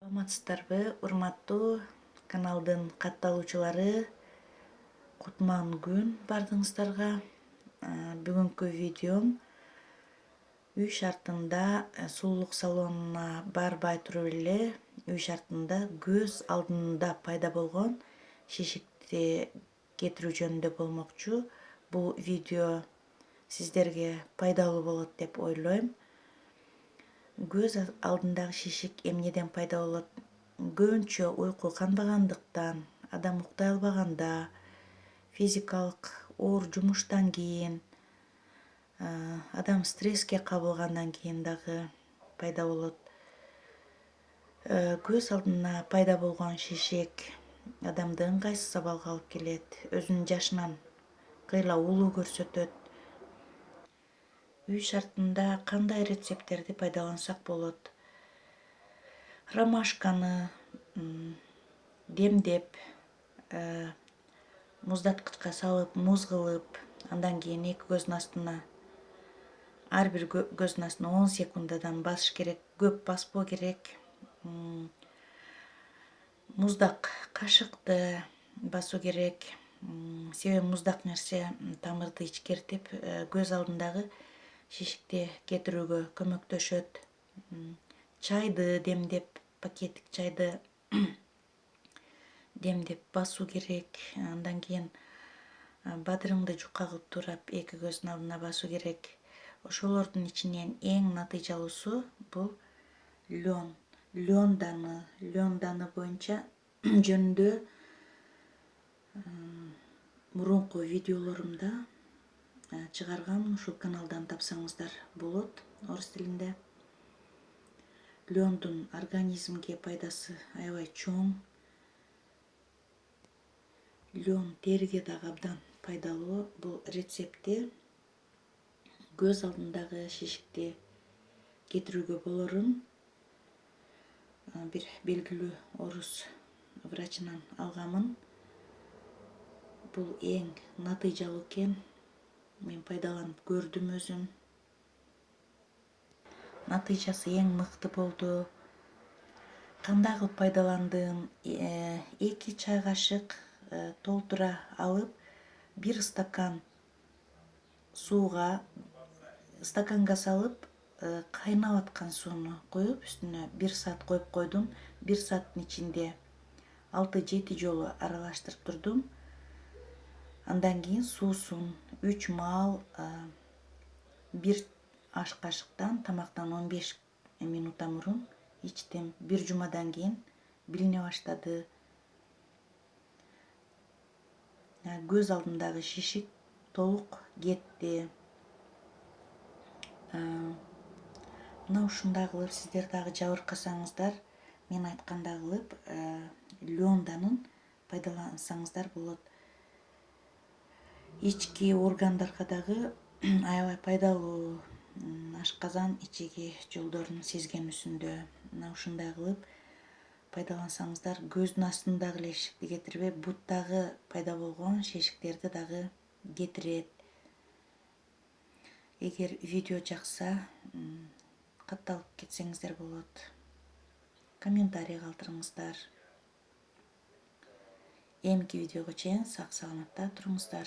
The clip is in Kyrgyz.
Саламатсыздарбы, урматтуу каналдын катталуучулары? Кутман күн бардыгыңыздарга. Бүгүнкү видеом үй шартында сулуулук салонуна барбай туруп эле үй шартында көз алдында пайда болгон шишикти кетирүү жөнүндө болмокчу. Бул видео сиздерге пайдалуу болот деп ойлойм. Көз алдындагы шишик эмнеден пайда болот? Көбүнчө уйку канбагандыктан, адам уктай албаганда, физикалык оор жумуштан кийин, адам стресске кабылгандан кийин дагы пайда болот. Көз алдына пайда болгон шишик адамды ыңгайсыз абалга алып келет, өзүнүн жашынан кыйла улуу көрсөтөт. Үй шартында кандай рецепттерди пайдалансак болот? Ромашканы демдеп, муздаткычка салып, муз кылып, андан кийин эки көздүн астына, ар бир көздүн астына 10 секундадан басыш керек, көп баспоо керек. Муздак кашыкты басуу керек. Себеби муздак нерсе тамырды ичкертип, көз алдындагы шишикти кетирүүгө көмөктөшөт. Чайды демдеп, пакеттик чайды демдеп басуу керек. Андан кийин бадырыңды жука кылып турап эки көздүн алдына басуу керек. Ошолордун ичинен эң натыйжалуусу бул лён. Лён даны боюнча жөнүндө мурунку видеолорумда чыгаргам, ушул каналдан тапсаңыздар болот орус тилинде. Лёндун организмге пайдасы аябай чоң. Лён териге дагы абдан пайдалуу. Бул рецептти көз алдындагы шишикти кетирүүгө болорун бир белгилүү орус врачынан алганмын. Бул эң натыйжалуу экен. Мен пайдаланып көрдүм өзүм. Натыйжасы эң мыкты болду. Кандай кылып пайдаландым? 2 чай кашык толтура алып, 1 стакан сууга, стаканга салып, кайнап аткан сууну коюп, үстүнө 1 саат коюп койдум. 1 сааттын ичинде 6-7 жолу аралаштырып турдум. Андан кийин суусун 3 маал 1 аш кашыктан тамактан 15 минутта мурун ичтим. 1 жумадан кийин билине баштады. Көз алдымдагы шишик толук кетти. Мына ушундай кылып сиздер дагы жабыркасаңыздар, мен айткандай кылып лён данын пайдалансаңыздар болот. Ички органдарга дагы аябай пайдалуу. Ашказан ичиги жолдорун сезгенүүсүндө мына ушундай кылып пайдалансаңыздар, көздүн астындагы эле шишикти кетирбей, буттагы пайда болгон шишиктерди дагы кетирет. Эгер видео жакса, катталып кетсеңиздер болот. Комментарий калтырыңыздар. Эмки видеого чейин сак саламатта туруңуздар.